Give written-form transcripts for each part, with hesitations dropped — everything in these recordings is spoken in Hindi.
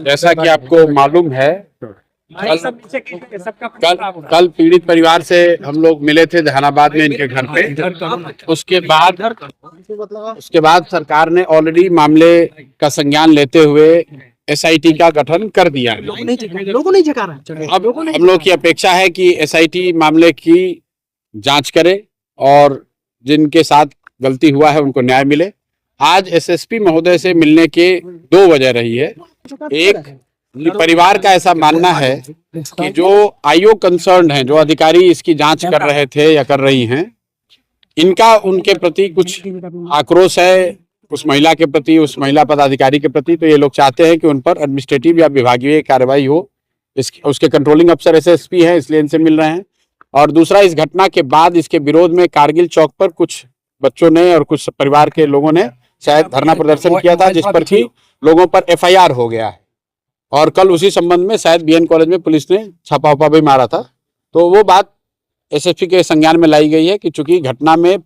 जैसा कि आपको मालूम है, कल पीड़ित परिवार से हम लोग मिले थे जहानाबाद में इनके घर पे। उसके बाद सरकार ने ऑलरेडी मामले का संज्ञान लेते हुए एसआईटी का गठन कर दिया है। लोगों नहीं जगा रहा। अब हम लोग की अपेक्षा है कि एसआईटी मामले की जांच करे और जिनके साथ गलती हुआ है उनको न्याय मिले। आज एसएसपी महोदय से मिलने के 2 वजह रही है। एक, परिवार का ऐसा मानना है कि जो आईओ कंसर्न है, जो अधिकारी इसकी जांच कर रहे थे या कर रही हैं, इनका उनके प्रति कुछ आक्रोश है, उस महिला के प्रति, उस महिला पदाधिकारी के प्रति। तो ये लोग चाहते हैं कि उन पर एडमिनिस्ट्रेटिव या विभागीय कार्रवाई हो। उसके कंट्रोलिंग अफसर एसएसपी हैं, इसलिए इनसे मिल रहे हैं। और दूसरा, इस घटना के बाद इसके विरोध में कारगिल चौक पर कुछ बच्चों ने और कुछ परिवार के लोगों ने शायद धरना प्रदर्शन किया था, जिस पर कि लोगों पर एफआईआर हो गया है। और कल उसी संबंध में शायद बीएन कॉलेज में पुलिस ने छापा भी मारा था। तो वो बात एसएसपी के संज्ञान में लाई गई है कि चूंकि घटना में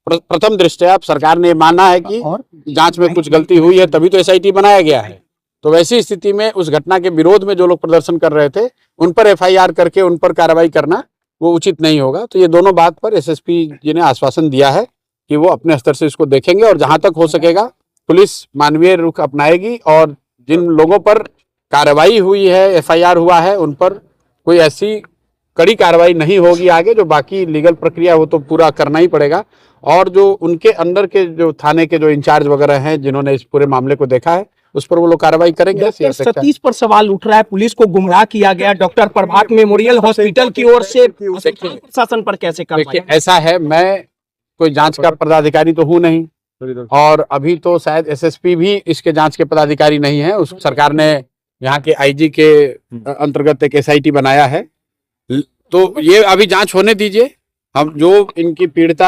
प्रथम दृष्टया सरकार ने माना है कि जांच में कुछ गलती हुई है, तभी तो एसआईटी बनाया गया है। तो वैसी स्थिति में उस घटना के विरोध में जो लोग प्रदर्शन कर रहे थे, उन पर एफआईआर करके उन पर कार्रवाई करना वो उचित नहीं होगा। तो ये दोनों बात पर एसएसपी जी ने आश्वासन दिया है कि वो अपने स्तर से इसको देखेंगे और जहां तक हो सकेगा पुलिस मानवीय रुख अपनाएगी और जिन लोगों पर कार्रवाई हुई है, एफआईआर हुआ है, उन पर कोई ऐसी कड़ी कार्रवाई नहीं होगी आगे। जो बाकी लीगल प्रक्रिया वो तो पूरा करना ही पड़ेगा। और जो उनके अंदर के जो थाने के जो इंचार्ज वगैरह हैं, जिन्होंने इस पूरे मामले को देखा है, उस पर वो लोग कार्रवाई करेंगे। सतीश पर सवाल उठ रहा है, पुलिस को गुमराह किया गया। डॉक्टर प्रभात मेमोरियल हॉस्पिटल की ओर से प्रशासन पर कैसे कार्रवाई? ऐसा है, मैं कोई जांच का पदाधिकारी तो हूं नहीं, और अभी तो शायद एसएसपी भी इसके जांच के पदाधिकारी नहीं है। उस सरकार ने यहाँ के आईजी के अंतर्गत एक एसआईटी बनाया है। तो ये अभी जांच होने दीजिए। हम जो इनकी पीड़ित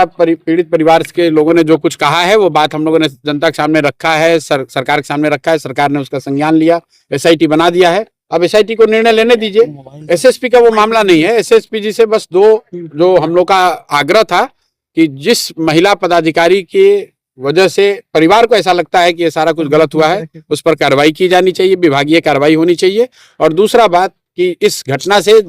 परिवार के लोगों ने जो कुछ कहा है, वो बात हम लोगों ने जनता के सामने रखा है, सरकार के सामने रखा है। सरकार ने उसका संज्ञान लिया, एसआईटी बना दिया है। अब एसआईटी को निर्णय लेने दीजिए। एसएसपी का वो मामला नहीं है। एसएसपी जी से बस जो हम लोग का आग्रह था कि जिस महिला पदाधिकारी की वजह से परिवार को ऐसा लगता है कि ये सारा कुछ गलत हुआ है, उस पर कार्रवाई की जानी चाहिए, विभागीय कार्रवाई होनी चाहिए। और दूसरा बात कि इस घटना से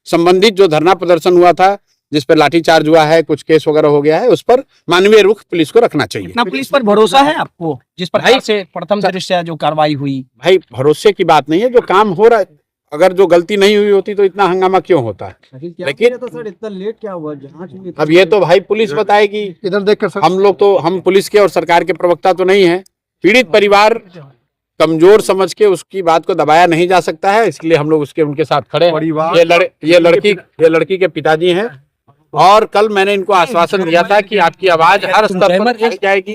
संबंधित जो धरना प्रदर्शन हुआ था, जिस पर लाठीचार्ज हुआ है, कुछ केस वगैरह हो गया है, उस पर मानवीय रुख पुलिस को रखना चाहिए। ना पुलिस पर भरोसा है आपको, जिस पर भाई से प्रथम दृष्टया जो कार्रवाई हुई? भाई, भरोसे की बात नहीं है, जो काम हो रहा है। अगर जो गलती नहीं हुई होती तो इतना हंगामा क्यों होता है? लेकिन तो सर इतना लेट क्या हुआ जांच? अब ये तो भाई पुलिस बताएगी। इधर देखकर हम लोग तो, हम पुलिस के और सरकार के प्रवक्ता तो नहीं है। पीड़ित परिवार कमजोर समझ के उसकी बात को दबाया नहीं जा सकता है, इसलिए हम लोग उनके साथ खड़े हैं। ये लड़की के पिताजी हैं, और कल मैंने इनको आश्वासन दिया था कि आपकी आवाज हर स्तर पर उठाई जाएगी।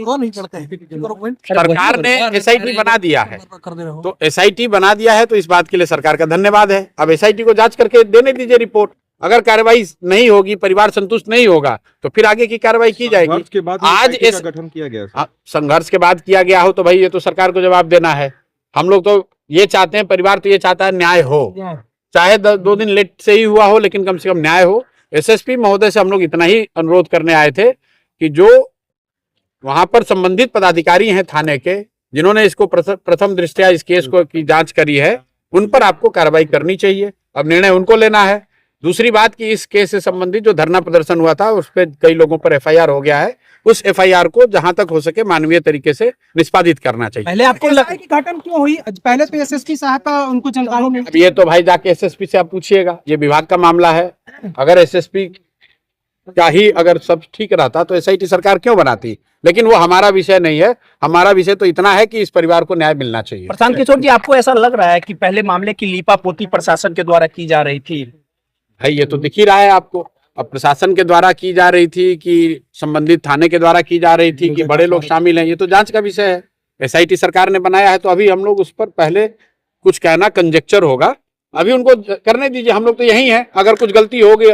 सरकार ने एसआईटी बना दिया है, तो एसआईटी बना दिया है तो इस बात के लिए सरकार का धन्यवाद है। अब एसआईटी को जांच करके देने दीजिए रिपोर्ट। अगर कार्रवाई नहीं होगी, परिवार संतुष्ट नहीं होगा, तो फिर आगे की कार्रवाई की जाएगी। आज इस गठन किया गया, संघर्ष के बाद किया गया हो तो भाई ये तो सरकार को जवाब देना है। हम लोग तो ये चाहते हैं, परिवार तो ये चाहता है न्याय हो, चाहे 2 दिन लेट से ही हुआ हो, लेकिन कम से कम न्याय हो। एसएसपी महोदय से हम लोग इतना ही अनुरोध करने आए थे कि जो वहां पर संबंधित पदाधिकारी हैं थाने के, जिन्होंने इसको प्रथम दृष्टया इस केस को की जांच करी है, उन पर आपको कार्रवाई करनी चाहिए। अब निर्णय उनको लेना है। दूसरी बात कि इस केस से संबंधित जो धरना प्रदर्शन हुआ था, उस पर कई लोगों पर एफआईआर हो गया है। उस एफआईआर को जहां तक हो सके मानवीय तरीके से निष्पादित करना चाहिए। पहले आपको लगा कि घटना क्यों हुई? पहले तो एसएसपी साहब का उनको जानकारी नहीं। अब ये तो भाई जाके एसएसपी से आप पूछिएगा, ये विभाग का मामला है। अगर एसएसपी का ही अगर सब ठीक रहता तो एसआईटी सरकार क्यों बनाती? लेकिन वो हमारा विषय नहीं है। हमारा विषय तो इतना है कि इस परिवार को न्याय मिलना चाहिए। प्रशांत किशोर जी, आपको ऐसा लग रहा है कि पहले मामले की लीपापोती प्रशासन के द्वारा की जा रही थी? भाई, ये तो दिख ही रहा है आपको। अब प्रशासन के द्वारा की जा रही थी कि संबंधित थाने के द्वारा की जा रही थी कि बड़े लोग शामिल हैं, ये तो जांच का विषय है। एसआईटी सरकार ने बनाया है, तो अभी हम लोग उस पर पहले कुछ कहना कंजेक्चर होगा। अभी उनको करने दीजिए। हम लोग तो यही हैं। अगर कुछ गलती होगी,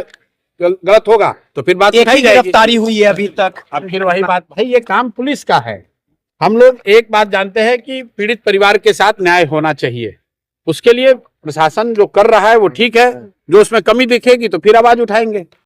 गलत होगा तो फिर बात उठाई जाएगी। गिरफ्तारी हुई है अभी तक। अब फिर वही बात, भाई ये काम पुलिस का है। हम लोग एक बात जानते हैं कि पीड़ित परिवार के साथ न्याय होना चाहिए। उसके लिए प्रशासन जो कर रहा है वो ठीक है। जो उसमें कमी दिखेगी तो फिर आवाज उठाएंगे।